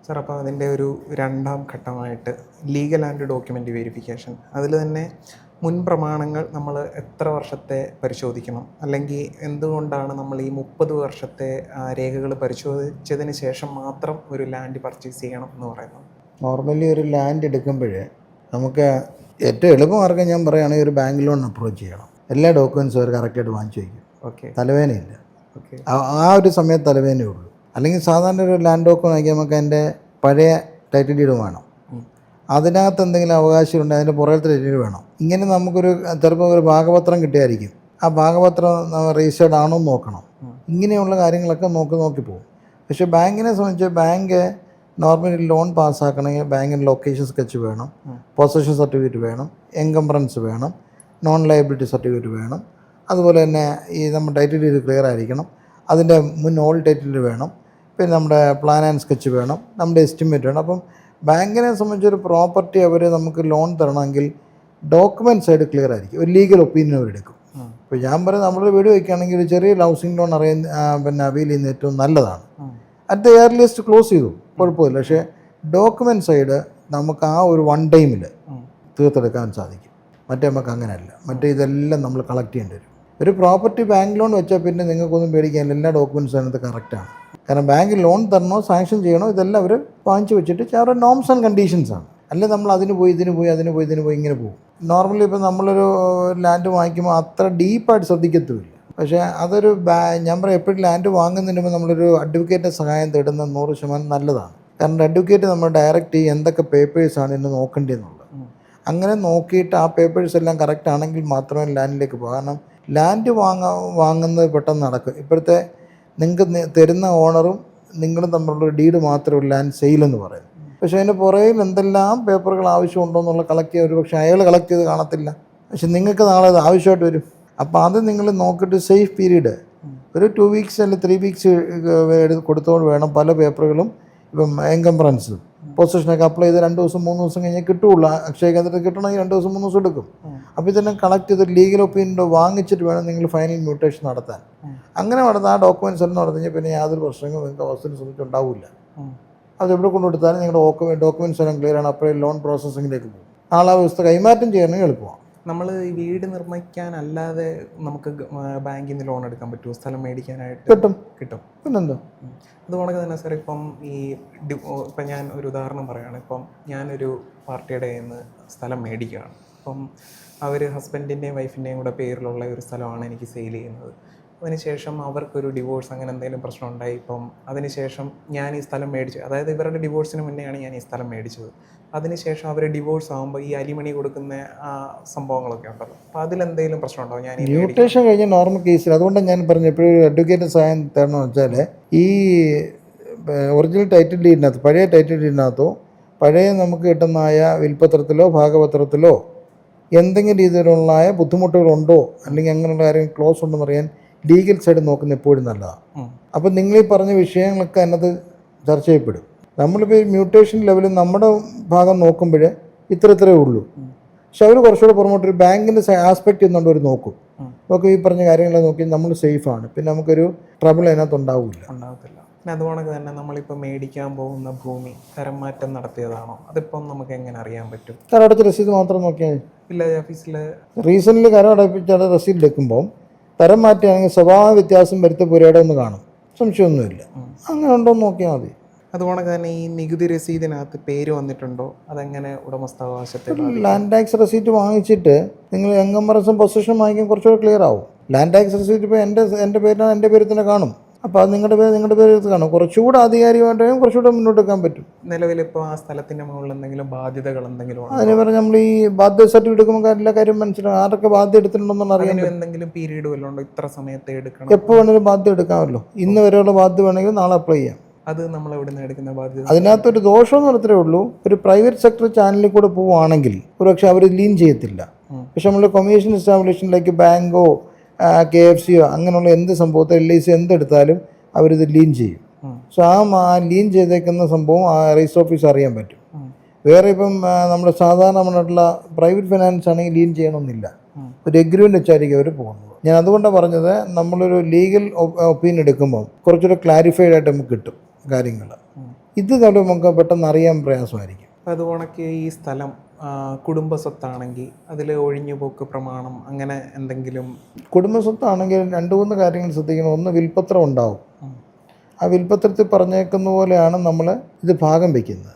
Sir, അപ്പോൾ അതിൻ്റെ ഒരു രണ്ടാം ഘട്ടമായിട്ട് ലീഗൽ ആൻഡ് ഡോക്യുമെൻ്റ് വെരിഫിക്കേഷൻ, അതിൽ തന്നെ മുൻ പ്രമാണങ്ങൾ നമ്മൾ എത്ര വർഷത്തെ പരിശോധിക്കണം, അല്ലെങ്കിൽ എന്തുകൊണ്ടാണ് നമ്മൾ ഈ 30 വർഷത്തെ രേഖകൾ പരിശോധിച്ചതിന് ശേഷം മാത്രം ഒരു ലാൻഡ് പർച്ചേസ് ചെയ്യണം എന്ന് പറയുന്നത്? നോർമലി ഒരു ലാൻഡ് എടുക്കുമ്പോൾ നമുക്ക് ഏറ്റവും എളുപ്പമാർഗ്ഗം ഞാൻ പറയുകയാണെങ്കിൽ ഒരു ബാങ്ക് ലോൺ അപ്രോച്ച് ചെയ്യണം. എല്ലാ ഡോക്യുമെൻറ്റ്സും അവർ കറക്റ്റായിട്ട് വാങ്ങിച്ചു വയ്ക്കും. ഓക്കെ, തലവേദനയില്ല. ആ ഒരു സമയത്ത് തലവേദനയേ ഉള്ളൂ. അല്ലെങ്കിൽ സാധാരണ ഒരു ലാൻഡ് ഡോക്യുമെൻ്റ് വാങ്ങിക്കാൻ നമുക്ക് അതിൻ്റെ പഴയ ടൈറ്റിൽ ഡീഡ് വേണം, അതിനകത്ത് എന്തെങ്കിലും അവകാശമുണ്ട്, അതിൻ്റെ പുറകത്തെ ടൈറ്റിൽ ഡീഡ് വേണം. ഇങ്ങനെ നമുക്കൊരു ചിലപ്പോൾ ഒരു ഭാഗപത്രം കിട്ടിയായിരിക്കും, ആ ഭാഗപത്രം രജിസ്റ്റേർഡ് ആണോ എന്ന് നോക്കണം. ഇങ്ങനെയുള്ള കാര്യങ്ങളൊക്കെ നോക്കി പോകും. പക്ഷേ ബാങ്കിനെ സംബന്ധിച്ച് ബാങ്ക് നോർമലി ലോൺ പാസ്സാക്കണമെങ്കിൽ ബാങ്കിന് ലൊക്കേഷൻ സ്കെച്ച് വേണം, പൊസഷൻ സർട്ടിഫിക്കറ്റ് വേണം, എൻകംബ്രൻസ് വേണം, നോൺ ലയബിലിറ്റി സർട്ടിഫിക്കറ്റ് വേണം. അതുപോലെ തന്നെ ഈ നമ്മുടെ ടൈറ്റിൽ ഡീഡ് ക്ലിയർ ആയിരിക്കണം, അതിൻ്റെ മുൻ ഓൾ ടൈറ്റിൽ വേണം, പിന്നെ നമ്മുടെ പ്ലാൻ ആൻഡ് സ്കെച്ച് വേണം, നമ്മുടെ എസ്റ്റിമേറ്റ് വേണം. അപ്പം ബാങ്കിനെ സംബന്ധിച്ചൊരു പ്രോപ്പർട്ടി അവർ നമുക്ക് ലോൺ തരണമെങ്കിൽ ഡോക്യുമെൻറ്റ് സൈഡ് ക്ലിയർ ആയിരിക്കും, ഒരു ലീഗൽ ഒപ്പീനിയൻ അവരെടുക്കും. ഇപ്പോൾ ഞാൻ പറയും, നമ്മളൊരു വീട് വയ്ക്കുകയാണെങ്കിൽ ഒരു ചെറിയ ഹൗസിംഗ് ലോൺ പിന്നെ അവൈൽ ചെയ്യുന്നത് ഏറ്റവും നല്ലതാണ്. അറ്റ് ദ ഇയർലിയസ്റ്റ് ക്ലോസ് ചെയ്തു കുഴപ്പമില്ല. പക്ഷേ ഡോക്യുമെൻറ്റ് സൈഡ് നമുക്ക് ആ ഒരു വൺ ടൈമിൽ തീർത്തെടുക്കാൻ സാധിക്കും. മറ്റേ നമുക്ക് അങ്ങനെയല്ല. മറ്റേ ഇതെല്ലാം നമ്മൾ കളക്ട് ചെയ്യേണ്ടി വരും. ഒരു പ്രോപ്പർട്ടി ബാങ്ക് ലോൺ വെച്ചാൽ പിന്നെ നിങ്ങൾക്കൊന്നും പേടിക്കാനില്ല, എല്ലാ ഡോക്യുമെൻറ്റ്സും അതിനകത്ത് കറക്റ്റാണ്. കാരണം ബാങ്ക് ലോൺ തരണോ സാങ്ഷൻ ചെയ്യണോ ഇതെല്ലാം അവർ വാങ്ങിച്ച് വെച്ചിട്ട് അവരുടെ നോംസ് ആൻഡ് കണ്ടീഷൻസാണ്. അല്ലെങ്കിൽ നമ്മൾ അതിന് പോയി ഇങ്ങനെ പോകും. നോർമലി ഇപ്പോൾ നമ്മളൊരു ലാൻഡ് വാങ്ങിക്കുമ്പോൾ അത്ര ഡീപ്പായിട്ട് ശ്രദ്ധിക്കത്തുമില്ല. പക്ഷേ അതൊരു ഞാൻ പറയാം, എപ്പോഴും ലാൻഡ് വാങ്ങുന്നതിന് മുമ്പ് നമ്മളൊരു അഡ്വക്കേറ്റിൻ്റെ സഹായം തേടുന്നത് 100% നല്ലതാണ്. കാരണം അഡ്വക്കേറ്റ് നമ്മൾ ഡയറക്റ്റ് എന്തൊക്കെ പേപ്പേഴ്സാണ് ഇന്ന് നോക്കേണ്ടതെന്നുള്ളത് അങ്ങനെ നോക്കിയിട്ട് ആ പേപ്പേഴ്സ് എല്ലാം കറക്റ്റ് ആണെങ്കിൽ മാത്രമേ ലാൻഡിലേക്ക് പോകാം. കാരണം ലാൻഡ് വാങ്ങുന്നത് പെട്ടെന്ന് നടക്കും. ഇപ്പോഴത്തെ നിങ്ങൾക്ക് തരുന്ന ഓണറും നിങ്ങളും തമ്മിലുള്ള ഡീഡ് മാത്രമേ ലാൻഡ് സെയിലെന്ന് പറയുന്നത്. പക്ഷേ അതിൻ്റെ പുറകിൽ എന്തെല്ലാം പേപ്പറുകൾ ആവശ്യമുണ്ടോ എന്നുള്ള കളക്ട് ചെയ്ത്, ഒരു പക്ഷേ അയാൾ കളക്ട് ചെയ്ത് കാണത്തില്ല, പക്ഷെ നിങ്ങൾക്ക് നാളെ അത് ആവശ്യമായിട്ട് വരും. അപ്പോൾ അത് നിങ്ങൾ നോക്കിയിട്ട് സേഫ് പീരീഡ് ഒരു 2 വീക്സ് അല്ലെങ്കിൽ 3 വീക്സ് കൊടുത്തുകൊണ്ട് വേണം പല പേപ്പറുകളും. ഇപ്പം എൻകംബ്രൻസ് പൊസിഷനൊക്കെ അപ്ലൈ ചെയ്ത് 2 ദിവസം 3 ദിവസം കഴിഞ്ഞാൽ കിട്ടുകയുള്ളൂ. അക്ഷയ കേന്ദ്രത്തിൽ കിട്ടണമെങ്കിൽ 2 ദിവസം 3 ദിവസം എടുക്കും. അപ്പോൾ ഇതെല്ലാം കളക്ട് ചെയ്ത് ലീഗൽ ഒപ്പീനിയൻ വാങ്ങിച്ചിട്ട് വേണം നിങ്ങൾ ഫൈനൽ മ്യൂട്ടേഷൻ നടത്താൻ. അങ്ങനെ നടത്താൻ ആ ഡോക്യുമെൻറ്റ്സ് എല്ലാം നടത്തിയാൽ പിന്നെ യാതൊരു പ്രശ്നങ്ങളും നിങ്ങൾക്ക് അവസ്ഥയെ സംബന്ധിച്ച് ഉണ്ടാവില്ല. അത് എവിടെ കൊണ്ടുകൊടുത്താലും നിങ്ങളുടെ ഡോക്യുമെൻറ്റ്സ് എല്ലാം ക്ലിയർ ആണ്. അപ്പോഴേ ലോൺ പ്രോസസ്സിങ്ങിലേക്ക് പോകും. നാളെ വ്യവസ്ഥ കൈമാറ്റം ചെയ്യണമെങ്കിൽ എളുപ്പമാണ്. നമ്മൾ ഈ വീട് നിർമ്മിക്കാനല്ലാതെ നമുക്ക് ബാങ്കിൽ നിന്ന് ലോൺ എടുക്കാൻ പറ്റുമോ? സ്ഥലം മേടിക്കാനായിട്ട് കിട്ടും. പിന്നെന്താ? അതുകൊണ്ട് തന്നെ സാർ, ഇപ്പം ഞാൻ ഒരു ഉദാഹരണം പറയുകയാണ്. ഇപ്പം ഞാനൊരു പാർട്ടിയുടെ കയ്യിൽ നിന്ന് സ്ഥലം മേടിക്കുകയാണ്. അപ്പം അവർ ഹസ്ബൻഡിൻ്റെയും വൈഫിൻ്റെയും കൂടെ പേരിലുള്ള ഒരു സ്ഥലമാണ് എനിക്ക് സെയിൽ ചെയ്യുന്നത്. അതിനുശേഷം അവർക്കൊരു ഡിവോഴ്സ് അങ്ങനെ എന്തെങ്കിലും പ്രശ്നം ഉണ്ടായി. ഇപ്പം അതിനുശേഷം ഞാൻ ഈ സ്ഥലം മേടിച്ചു, അതായത് ഇവരുടെ ഡിവോഴ്സിന് മുന്നെയാണ് ഞാൻ ഈ സ്ഥലം മേടിച്ചത്. അതിനുശേഷം അവർ ഡിവോഴ്സ് ആകുമ്പോൾ ഈ അലിമണി കൊടുക്കുന്ന സംഭവങ്ങളൊക്കെ ഉണ്ടല്ലോ, അപ്പോൾ അതിലെന്തെങ്കിലും പ്രശ്നം ഉണ്ടാവും? ഞാൻ മ്യൂട്ടേഷൻ കഴിഞ്ഞ നോർമൽ കേസിൽ, അതുകൊണ്ടാണ് ഞാൻ പറഞ്ഞു എപ്പോഴും അഡ്വക്കേറ്റ് സഹായം തരണമെന്ന് വെച്ചാൽ ഈ ഒറിജിനൽ ടൈറ്റിൽ ഡീഡിനകത്ത്, പഴയ ടൈറ്റിൽ ഡീഡിനകത്തോ പഴയ നമുക്ക് കിട്ടുന്നതായ വിൽപ്പത്രത്തിലോ ഭാഗപത്രത്തിലോ എന്തെങ്കിലും രീതിയിലുള്ള ബുദ്ധിമുട്ടുകളുണ്ടോ അല്ലെങ്കിൽ അങ്ങനെയുള്ള കാര്യങ്ങൾ ക്ലോസ് ഉണ്ടെന്ന് അറിയാൻ ലീഗൽ സൈഡ് നോക്കുന്ന എപ്പോഴും നല്ലതാണ്. അപ്പം നിങ്ങളീ പറഞ്ഞ വിഷയങ്ങളൊക്കെ അതിനകത്ത് ചർച്ച ചെയ്യപ്പെടും. നമ്മളിപ്പോൾ മ്യൂട്ടേഷൻ ലെവലിൽ നമ്മുടെ ഭാഗം നോക്കുമ്പോൾ ഇത്രേ ഉള്ളൂ. പക്ഷെ അവർ കുറച്ചുകൂടെ പുറമോട്ടൊരു ബാങ്കിൻ്റെ ആസ്പെക്റ്റ് എന്നുകൊണ്ട് അവർ നോക്കും. നമുക്ക് ഈ പറഞ്ഞ കാര്യങ്ങളെ നോക്കി നമ്മൾ സേഫാണ്, പിന്നെ നമുക്കൊരു ട്രബിൾ അതിനകത്ത് ഉണ്ടാവില്ല. പിന്നെ അതുപോലെ തന്നെ നമ്മളിപ്പോൾ മേടിക്കാൻ പോകുന്ന ഭൂമി തരം മാറ്റം നടത്തിയതാണോ? അതിപ്പം നമുക്ക് എങ്ങനെ അറിയാൻ പറ്റും? കരമടച്ച രസീത് മാത്രം നോക്കിയാൽ ഇല്ല, ഓഫീസിൽ റീസെൻ്റ്ലി കരമടപ്പിച്ചാൽ രസീത് എടുക്കുമ്പം തരം മാറ്റുകയാണെങ്കിൽ സ്വഭാവ വ്യത്യാസം വരുത്ത പുരയുടെ ഒന്ന് കാണും, സംശയമൊന്നുമില്ല. അങ്ങനെ ഉണ്ടോ എന്ന് നോക്കിയാൽ മതി. അതുപോലെ തന്നെ ഈ നികുതി രസീതിനകത്ത് പേര് വന്നിട്ടുണ്ടോ? അതെങ്ങനെ ഉടമസ്ഥാവകാശത്തെ? ലാൻഡ് ടാക്സ് റെസീറ്റ് വാങ്ങിച്ചിട്ട് നിങ്ങൾ എൻകംബ്രൻസും പൊസിഷനും വാങ്ങിക്കാൻ കുറച്ചുകൂടെ ക്ലിയർ ആവും. ലാൻഡ് ടാക്സ് റെസീറ്റ് ഇപ്പോൾ എൻ്റെ പേരിലാണ്, എൻ്റെ പേരിൽ തന്നെ കാണും. അപ്പോൾ അത് നിങ്ങളുടെ പേര് കാണും. കുറച്ചുകൂടെ ആധികാരികമായിട്ടും കുറച്ചുകൂടെ മുന്നോട്ട് വെക്കാൻ പറ്റും. നിലവിലിപ്പോൾ ആ സ്ഥലത്തിൻ്റെ മുകളിൽ എന്തെങ്കിലും ബാധ്യതകൾ എന്തെങ്കിലും? അതിന് പറഞ്ഞാൽ നമ്മൾ ഈ ബാധ്യത സർട്ടിഫിക്കറ്റ് എടുക്കുമ്പോൾ എല്ലാ കാര്യം മനസ്സിലാവും, ആരൊക്കെ ബാധ്യത എടുത്തിട്ടുണ്ടെന്ന് അറിയാൻ. എന്തെങ്കിലും പീരീഡ് വല്ലതും ഉണ്ടോ? ഇത്ര സമയത്ത് എടുക്കണം? എപ്പോൾ വേണമെങ്കിലും ബാധ്യത എടുക്കാമല്ലോ. ഇന്ന് വരെയുള്ള ബാധ്യത വേണമെങ്കിൽ നാളെ അപ്ലൈ ചെയ്യാം. അത് നമ്മൾ എവിടെ നിന്ന് എടുക്കുന്ന ബാധ്യത? അതിനകത്തൊരു ദോഷമെന്ന് പറഞ്ഞേ ഉള്ളൂ, ഒരു പ്രൈവറ്റ് സെക്ടർ ചാനലിൽ കൂടെ പോവുകയാണെങ്കിൽ ഒരുപക്ഷെ അവർ ലീൻ ചെയ്യത്തില്ല. പക്ഷെ നമ്മൾ കൊമേഴ്ഷ്യൽ എസ്റ്റാബ്ലിഷ്മെൻറ്റിലേക്ക് ബാങ്കോ KFCയോ അങ്ങനെയുള്ള എന്ത് സംഭവത്തെ LIC എന്തെടുത്താലും അവരിത് ലീൻ ചെയ്യും. സോ ആ ലീൻ ചെയ്തേക്കുന്ന സംഭവം ആ രജിസ്റ്റർ ഓഫീസ് അറിയാൻ പറ്റും. വേറെ ഇപ്പം നമ്മുടെ സാധാരണമായിട്ടുള്ള പ്രൈവറ്റ് ഫിനാൻസ് ആണെങ്കിൽ ലീൻ ചെയ്യണമെന്നില്ല, ഒരു എഗ്രിമെൻ്റ് വെച്ചായിരിക്കും അവർ പോകുന്നത്. ഞാൻ അതുകൊണ്ടാണ് പറഞ്ഞത്, നമ്മളൊരു ലീഗൽ ഒപ്പീനിയൻ എടുക്കുമ്പോൾ കുറച്ചുകൂടെ ക്ലാരിഫൈഡ് ആയിട്ട് നമുക്ക് കിട്ടും കാര്യങ്ങൾ. ഇത് നമുക്ക് പെട്ടെന്ന് അറിയാൻ പ്രയാസമായിരിക്കും. അപ്പോൾ അത് ഉണക്കി ഈ സ്ഥലം കുടുംബ സ്വത്താണെങ്കിൽ അതിൽ ഒഴിഞ്ഞുപോക്ക് പ്രമാണം അങ്ങനെ എന്തെങ്കിലും? കുടുംബ സ്വത്താണെങ്കിൽ 2-3 കാര്യങ്ങൾ ശ്രദ്ധിക്കണം. ഒന്ന്, വിൽപ്പത്രം ഉണ്ടാവും. ആ വിൽപ്പത്രത്തിൽ പറഞ്ഞേക്കുന്ന പോലെയാണ് നമ്മൾ ഇത് ഭാഗം വയ്ക്കുന്നത്.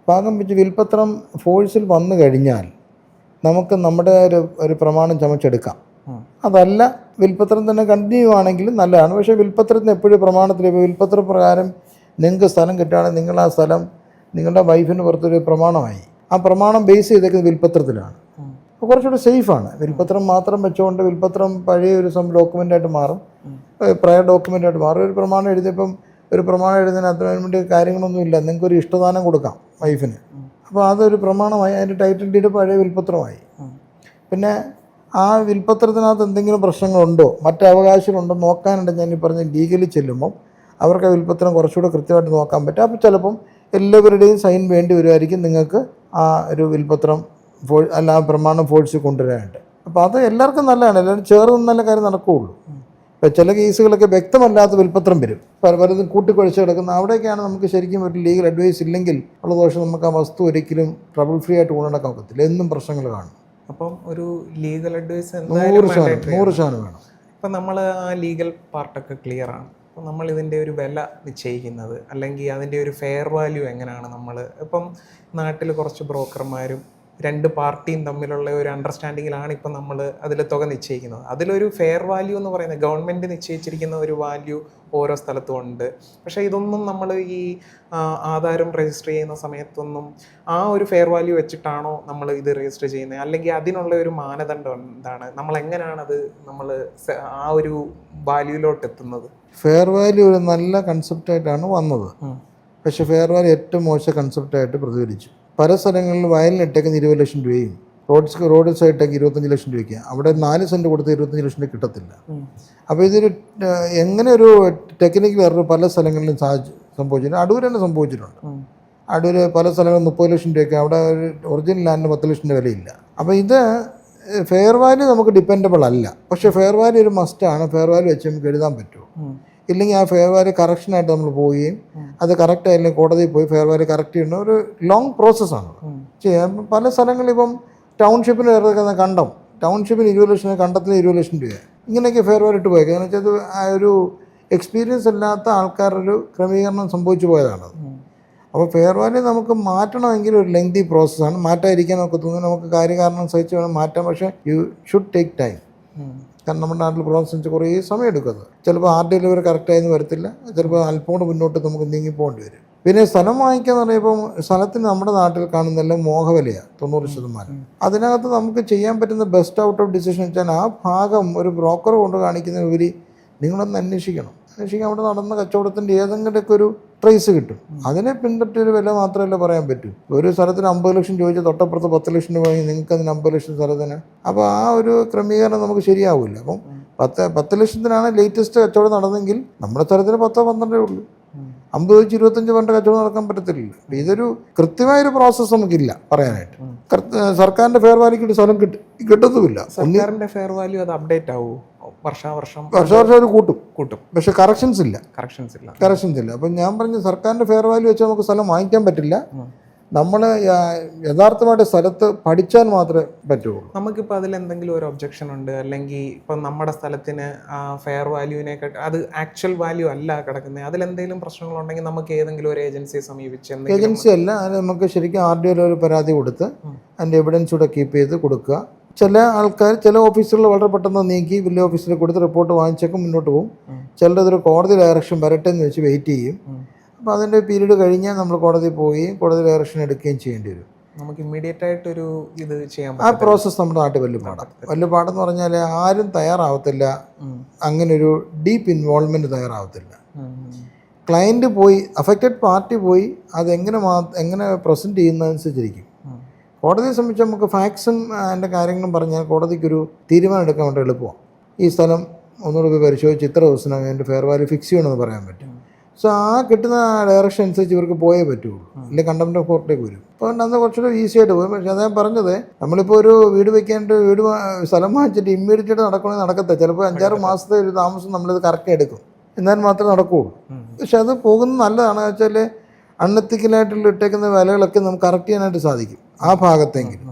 ഭാഗം വെച്ച് വിൽപ്പത്രം ഫോഴ്സിൽ വന്നു കഴിഞ്ഞാൽ നമുക്ക് നമ്മുടെ ഒരു പ്രമാണം ചമച്ചെടുക്കാം. അതല്ല വിൽപ്പത്രം തന്നെ കണ്ടിന്യൂ ആണെങ്കിലും നല്ലതാണ്. പക്ഷേ വിൽപ്പത്രത്തിന് എപ്പോഴും പ്രമാണത്തിൽ വിൽപ്പത്ര പ്രകാരം നിങ്ങൾക്ക് സ്ഥലം കിട്ടുകയാണെങ്കിൽ നിങ്ങൾ ആ സ്ഥലം നിങ്ങളുടെ വൈഫിന് പുറത്തൊരു പ്രമാണമായി. ആ പ്രമാണം ബേസ് ചെയ്തേക്കുന്നത് വിൽപ്പത്രത്തിലാണ്. അപ്പോൾ കുറച്ചുകൂടി സേഫാണ്. വിൽപ്പത്രം മാത്രം വെച്ചുകൊണ്ട് വിൽപ്പത്രം പഴയ ഒരു ഡോക്യുമെൻ്റായിട്ട് മാറും, പ്രയർ ഡോക്യുമെൻ്റായിട്ട് മാറും. ഒരു പ്രമാണം എഴുതിയപ്പം ഒരു പ്രമാണം എഴുതുന്നതിന് അതിന് വേണ്ടി കാര്യങ്ങളൊന്നുമില്ല, നിങ്ങൾക്കൊരു ഇഷ്ടദാനം കൊടുക്കാം വൈഫിന്. അപ്പോൾ അതൊരു പ്രമാണമായി, അതിൻ്റെ ടൈറ്റിൽ ഡീഡ് പഴയ വിൽപ്പത്രമായി. പിന്നെ ആ വിൽപ്പത്രത്തിനകത്ത് എന്തെങ്കിലും പ്രശ്നങ്ങളുണ്ടോ മറ്റ് അവകാശങ്ങളുണ്ടോ നോക്കാനുണ്ട്. ഞാൻ ഈ പറഞ്ഞ ലീഗലി ചെല്ലുമ്പം അവർക്ക് ആ വിൽപ്പത്രം കുറച്ചുകൂടെ കൃത്യമായിട്ട് നോക്കാൻ പറ്റും. അപ്പോൾ ചിലപ്പം എല്ലാവരുടെയും സൈൻ വേണ്ടി വരുമായിരിക്കും നിങ്ങൾക്ക് ആ ഒരു വിൽപ്പത്രം അല്ല ആ പ്രമാണം ഫോഴ്സിൽ കൊണ്ടുവരാനായിട്ട്. അപ്പോൾ അത് എല്ലാവർക്കും നല്ലതാണ്, എല്ലാവരും ചേർന്ന് നല്ല കാര്യം നടക്കുകയുള്ളൂ. ഇപ്പോൾ ചില കേസുകളൊക്കെ വ്യക്തമല്ലാത്ത വിൽപ്പത്രം വരും, പലതും കൂട്ടിക്കുഴച്ച് കിടക്കുന്ന. അവിടെയൊക്കെയാണ് നമുക്ക് ശരിക്കും ഒരു ലീഗൽ അഡ്വൈസ് ഇല്ലെങ്കിൽ ഉള്ള ദോഷം. നമുക്ക് ആ വസ്തു ഒരിക്കലും ട്രബിൾ ഫ്രീ ആയിട്ട് കൊണ്ടുനടക്കാൻ ഒക്കത്തില്ല, എന്നും പ്രശ്നങ്ങൾ കാണും. അപ്പം ഒരു ലീഗൽ അഡ്വൈസ് 100% വേണം. ഇപ്പം നമ്മൾ ആ ലീഗൽ പാർട്ടൊക്കെ ക്ലിയർ ആണ്. അപ്പം നമ്മൾ ഇതിൻ്റെ ഒരു വില നിശ്ചയിക്കുന്നത് അല്ലെങ്കിൽ അതിൻ്റെ ഒരു ഫെയർ വാല്യൂ എങ്ങനെയാണ് നമ്മൾ? ഇപ്പം നാട്ടിൽ കുറച്ച് ബ്രോക്കർമാരും 2 പാർട്ടിയും തമ്മിലുള്ള ഒരു അണ്ടർസ്റ്റാൻഡിങ്ങിലാണ് ഇപ്പം നമ്മൾ അതിൽ തുക നിശ്ചയിക്കുന്നത്. അതിലൊരു ഫെയർ വാല്യൂ എന്ന് പറയുന്നത് ഗവൺമെൻറ് നിശ്ചയിച്ചിരിക്കുന്ന ഒരു വാല്യൂ ഓരോ സ്ഥലത്തും ഉണ്ട്. പക്ഷേ ഇതൊന്നും നമ്മൾ ഈ ആധാരം രജിസ്റ്റർ ചെയ്യുന്ന സമയത്തൊന്നും ആ ഒരു ഫെയർ വാല്യൂ വെച്ചിട്ടാണോ നമ്മൾ ഇത് രജിസ്റ്റർ ചെയ്യുന്നത്? അല്ലെങ്കിൽ അതിനുള്ള ഒരു മാനദണ്ഡം എന്താണ്? നമ്മൾ എങ്ങനെയാണത് നമ്മൾ ആ ഒരു വാല്യൂയിലോട്ട് എത്തുന്നത്? ഫെയർ വാല്യൂ ഒരു നല്ല കൺസെപ്റ്റായിട്ടാണ് വന്നത്. പക്ഷേ ഫെയർ വാല്യൂ ഏറ്റവും മോശം കൺസെപ്റ്റായിട്ട് പ്രതിഫലിച്ചു. പല സ്ഥലങ്ങളിൽ വയലിനിട്ടേക്ക് 20 ലക്ഷം രൂപയും റോഡ് സൈഡിട്ടേക്ക് 25 ലക്ഷം രൂപയ്ക്ക്, അവിടെ 4 സെൻറ്റ് കൊടുത്ത് 25 ലക്ഷം രൂപ കിട്ടത്തില്ല. അപ്പോൾ ഇതൊരു എങ്ങനെ ഒരു ടെക്നിക്കൽ എറർ പല സ്ഥലങ്ങളിലും സംഭവിച്ചിട്ടുണ്ട്. അടൂർ തന്നെ സംഭവിച്ചിട്ടുണ്ട്. അടൂർ പല സ്ഥലങ്ങളിൽ 30 ലക്ഷം രൂപയ്ക്ക്, അവിടെ ഒരു ഒറിജിനൽ ലാൻഡിന് 10 ലക്ഷം രൂപ വിലയില്ല. അപ്പോൾ ഇത് ഫെയർ വാല്യൂ നമുക്ക് ഡിപ്പെൻഡബിൾ അല്ല. പക്ഷേ ഫെയർ വാല്യൂ ഒരു മസ്റ്റാണ്. ഫെയർ വാല്യൂ വെച്ച് നമുക്ക് എഴുതാൻ പറ്റുമോ? ഇല്ലെങ്കിൽ ആ ഫെയർ വാല്യൂ കറക്ഷനായിട്ട് നമ്മൾ പോവുകയും അത് കറക്റ്റ് ആയില്ലെങ്കിൽ കോടതിയിൽ പോയി ഫെയർ വാല്യൂ കറക്റ്റ് ചെയ്യുന്ന ഒരു ലോങ് പ്രോസസ്സാണ് ചെയ്യാൻ. പല സ്ഥലങ്ങളിൽ ഇപ്പം ടൗൺഷിപ്പിന് ഇറക്കുന്ന ടൗൺഷിപ്പിന് 20 ലക്ഷം, കണ്ടത്തിന് 20 ലക്ഷം രൂപ, ഇങ്ങനെയൊക്കെ ഫെയർ വാല്യൂ ഇട്ട് പോയേക്കുക. എന്ന് വെച്ചാൽ അത് ആ ഒരു എക്സ്പീരിയൻസ് ഇല്ലാത്ത ആൾക്കാരൊരു ക്രമീകരണം സംഭവിച്ചു പോയതാണത്. അപ്പോൾ ഫെയർ വാല്യൂ നമുക്ക് മാറ്റണമെങ്കിൽ ഒരു ലെങ്തി പ്രോസസ്സാണ്. മാറ്റാതിരിക്കാൻ നമുക്ക് തോന്നുന്നു, നമുക്ക് കാര്യകാരണം സഹിച്ച് വേണം മാറ്റാം. പക്ഷേ യു ഷുഡ് ടേക്ക് ടൈം. കാരണം നമ്മുടെ നാട്ടിൽ പ്രോസസ് കുറേ സമയം എടുക്കുന്നത്. ചിലപ്പോൾ ആർ ഡെലിവറി കറക്റ്റായെന്ന് വരത്തില്ല, ചിലപ്പോൾ അല്പം കൂടെ മുന്നോട്ട് നമുക്ക് നീങ്ങിപ്പോകേണ്ടി വരും. പിന്നെ സ്ഥലം വാങ്ങിക്കുക എന്ന് പറയുമ്പോൾ സ്ഥലത്തിന് നമ്മുടെ നാട്ടിൽ കാണുന്നതെല്ലാം മോഹവിലയാണ് 90%. അതിനകത്ത് നമുക്ക് ചെയ്യാൻ പറ്റുന്ന ബെസ്റ്റ് ഔട്ട് ഓഫ് ഡിസിഷൻ വെച്ചാൽ ആ ഭാഗം ഒരു ബ്രോക്കർ കൊണ്ട് കാണിക്കുന്നതിനുപരി നിങ്ങളൊന്ന് അന്വേഷിക്കണം. അവിടെ നടന്ന കച്ചവടത്തിൻ്റെ ഏതെങ്കിലുമൊക്കെ ഒരു ട്രേസ് കിട്ടും. അതിനെ പിന്തുടരൊരു വില മാത്രമല്ല പറയാൻ പറ്റൂ. ഒരു സ്ഥലത്തിന് 50 ലക്ഷം ചോദിച്ചാൽ തൊട്ടപ്പുറത്ത് 10 ലക്ഷം രൂപ വാങ്ങി നിങ്ങൾക്ക് അതിന് 50 ലക്ഷം സ്ഥലത്തിന്. അപ്പോൾ ആ ഒരു ക്രമീകരണം നമുക്ക് ശരിയാവില്ല. അപ്പം 10 ലക്ഷത്തിനാണ് ലേറ്റസ്റ്റ് കച്ചവടം നടന്നെങ്കിൽ നമ്മുടെ സ്ഥലത്തിന് 10-12 ഉള്ളൂ. 50-25 പറഞ്ഞ കച്ചവടം നടക്കാൻ പറ്റത്തില്ല. ഇതൊരു കൃത്യമായൊരു പ്രോസസ്സ് നമുക്കില്ല പറയാനായിട്ട്. സർക്കാരിൻ്റെ ഫെയർ വാല്യൂക്ക് സ്ഥലം കിട്ടത്തുമില്ല. സർക്കാരിൻ്റെ ഫെയർ വാല്യൂ അത് അപ്ഡേറ്റ് ആവുമോ? വർഷം അവർ കൂട്ടും. പക്ഷെ കറക്ഷൻസ് ഇല്ല. അപ്പം ഞാൻ പറഞ്ഞ സർക്കാരിൻ്റെ ഫെയർ വാല്യൂ വെച്ചാൽ നമുക്ക് സ്ഥലം വാങ്ങിക്കാൻ പറ്റില്ല. നമ്മൾ യഥാർത്ഥമായിട്ട് സ്ഥലത്ത് പഠിച്ചാൽ മാത്രമേ പറ്റുള്ളൂ. നമുക്കിപ്പോൾ അതിലെന്തെങ്കിലും ഒരു ഒബ്ജക്ഷൻ ഉണ്ട്, അല്ലെങ്കിൽ ഇപ്പം നമ്മുടെ സ്ഥലത്തിന് ഫെയർ വാല്യൂവിനെക്കാട്ട് അത് ആക്ച്വൽ വാല്യൂ അല്ല കിടക്കുന്നത്, അതിലെന്തെങ്കിലും പ്രശ്നങ്ങളുണ്ടെങ്കിൽ നമുക്ക് ഏതെങ്കിലും ഒരു ഏജൻസിയെ സമീപിച്ച്? ഏജൻസി അല്ല, അത് നമുക്ക് ശരിക്കും RDO ഒരു പരാതി കൊടുത്ത് അതിൻ്റെ എവിഡൻസ് കൂടെ കീപ്പ് ചെയ്ത് കൊടുക്കുക. ചില ആൾക്കാർ ചില ഓഫീസുകളിൽ വളരെ പെട്ടെന്ന് നീക്കി വില്ലേജ് ഓഫീസിൽ കൊടുത്ത് റിപ്പോർട്ട് വാങ്ങിച്ചൊക്കെ മുന്നോട്ട് പോകും. ചിലരതൊരു കോടതി ഡയറക്ഷൻ വരട്ടെ എന്ന് വെച്ച് വെയിറ്റ് ചെയ്യും. അപ്പോൾ അതിൻ്റെ പീരീഡ് കഴിഞ്ഞാൽ നമ്മൾ കോടതി പോവുകയും കോടതി ഡയറക്ഷൻ എടുക്കുകയും ചെയ്യേണ്ടി വരും. നമുക്ക് ഇമ്മീഡിയറ്റ് ആയിട്ടൊരു ഇത് ചെയ്യാൻ ആ പ്രോസസ്സ് നമ്മുടെ നാട്ടിൽ വലിയ പാടെന്ന് പറഞ്ഞാൽ ആരും തയ്യാറാവത്തില്ല, അങ്ങനൊരു ഡീപ്പ് ഇൻവോൾവ്മെൻറ്റ് തയ്യാറാവത്തില്ല. ക്ലയൻറ്റ് പോയി അഫക്റ്റഡ് പാർട്ടി പോയി അതെങ്ങനെ പ്രസൻറ്റ് ചെയ്യുന്നതനുസരിച്ചിരിക്കും. കോടതിയെ സംബന്ധിച്ച് നമുക്ക് ഫാക്സും അതിൻ്റെ കാര്യങ്ങളും പറഞ്ഞാൽ കോടതിക്കൊരു തീരുമാനം എടുക്കാൻ വേണ്ടി എളുപ്പമാണ്. ഈ സ്ഥലം ഒന്നുകൂടെ പോയി പരിശോധിച്ച് ഇത്ര ദിവസത്തിനകം അതിൻ്റെ ഫെയർ വാല്യൂ ഫിക്സ് ചെയ്യണമെന്ന് പറയാൻ പറ്റും. സോ ആ കിട്ടുന്ന ഡയറക്ഷൻ അനുസരിച്ച് ഇവർക്ക് പോയേ പറ്റുള്ളൂ, ഇല്ലെങ്കിൽ കണ്ടംപ്റ്റ് ഓഫ് കോർട്ടിലേക്ക് വരും. അപ്പോൾ അന്ന് കുറച്ചുകൂടെ ഈസി ആയിട്ട് പോകും. പക്ഷേ അദ്ദേഹം പറഞ്ഞത് നമ്മളിപ്പോൾ ഒരു വീട് വെക്കാണ്ട് സ്ഥലം വാങ്ങിച്ചിട്ട് ഇമ്മീഡിയറ്റ് നടക്കണമെങ്കിൽ നടക്കത്തില്ല. ചിലപ്പോൾ 5-6 മാസത്തെ ഒരു താമസം നമ്മളിത് കറക്റ്റ് എടുക്കും, എന്നാൽ മാത്രമേ നടക്കുകയുള്ളൂ. പക്ഷെ അത് പോകുന്നത് നല്ലതാണ്. വെച്ചാൽ അൺഎത്തിക്കലായിട്ടുള്ള ഇട്ടേക്കുന്ന വിലകളൊക്കെ നമുക്ക് കറക്റ്റ് ചെയ്യാനായിട്ട് സാധിക്കും ആ ഭാഗത്തെങ്കിലും.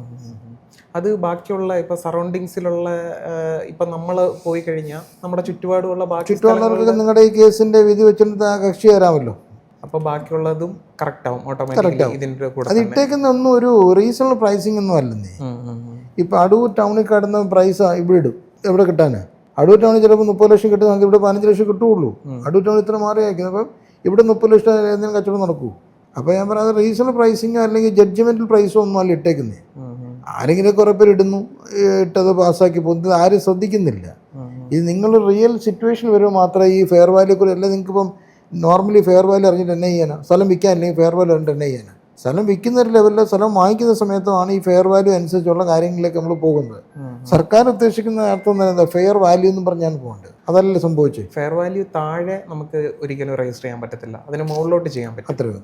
അത് ബാക്കിയുള്ള ഇപ്പം സറൗണ്ടിങ്സിലുള്ള ഇപ്പം നമ്മൾ പോയി കഴിഞ്ഞാൽ നമ്മുടെ ചുറ്റുപാടുമുള്ള ബാക്കി ചുറ്റുമുള്ളവർക്ക് നിങ്ങളുടെ ഈ കേസിൻ്റെ വിധി വെച്ചിട്ട് ആ കക്ഷി തരാമല്ലോ. അപ്പോൾ ബാക്കിയുള്ളതും കറക്റ്റ് ആവും ഓട്ടോമാറ്റിക്കലി ഇതിൻ്റെ കൂടെ. അത് ഇട്ടേക്കുന്ന ഒന്നും ഒരു റീസണബിൾ പ്രൈസിംഗ് ഒന്നും അല്ലെന്നേ. ഇപ്പോൾ അടൂർ ടൗണിൽ കിടന്ന പ്രൈസ് ഇവിടെ ഇടും, എവിടെ കിട്ടാന്? അടൂർ ടൗണിൽ ചിലപ്പോൾ 30 ലക്ഷം കിട്ടും, നമുക്ക് ഇവിടെ 15 ലക്ഷം കിട്ടുകയുള്ളൂ. അടൂർ ടൗണിൽ ഇത്ര മാറി അയക്കുന്നത്. അപ്പം ഇവിടെ 30 ലക്ഷം ഏതെങ്കിലും കച്ചവടം നടക്കൂ. അപ്പോൾ ഞാൻ പറയുന്നത് റീസണബിൾ പ്രൈസിങ്ങോ അല്ലെങ്കിൽ ജഡ്ജ്മെൻറ്റൽ പ്രൈസോ ഒന്നും അല്ല ഇട്ടേക്കുന്നത്. ആരെങ്കിലും കുറേ പേര് ഇടുന്നു, ഇട്ടത് പാസ്സാക്കി പോകുന്നത് ആരും ശ്രദ്ധിക്കുന്നില്ല. ഇത് നിങ്ങൾ റിയൽ സിറ്റുവേഷൻ വരുമ്പോൾ മാത്രമേ ഈ ഫെയർ വാല്യൂ കൂടെ അല്ല. നിങ്ങൾക്കിപ്പം നോർമലി ഫെയർ വാല്യൂ അറിഞ്ഞിട്ട് എന്നെ ചെയ്യാനാണ്? സ്ഥലം വിൽക്കാൻ അല്ലെങ്കിൽ ഫെയർ വാല്യൂ അറിഞ്ഞിട്ട് എന്നെ ചെയ്യാനാണ്? സ്ഥലം വിൽക്കുന്ന ഒരു ലെവലിൽ സ്ഥലം വാങ്ങിക്കുന്ന സമയത്തുമാണ് ഈ ഫെയർ വാല്യൂ അനുസരിച്ചുള്ള കാര്യങ്ങളിലേക്ക് നമ്മൾ പോകുന്നത്. സർക്കാർ ഉദ്ദേശിക്കുന്ന അർത്ഥം തന്നെ ഫെയർ വാല്യൂ എന്നും പറഞ്ഞാണ് പോകുന്നത്. അതല്ലേ സംഭവിച്ചത്. ഫെയർ വാല്യൂ താഴെ നമുക്ക് ഒരിക്കലും രജിസ്റ്റർ ചെയ്യാൻ പറ്റത്തില്ല, അതിന് മുകളിലോട്ട് ചെയ്യാൻ പറ്റും. അത്രയും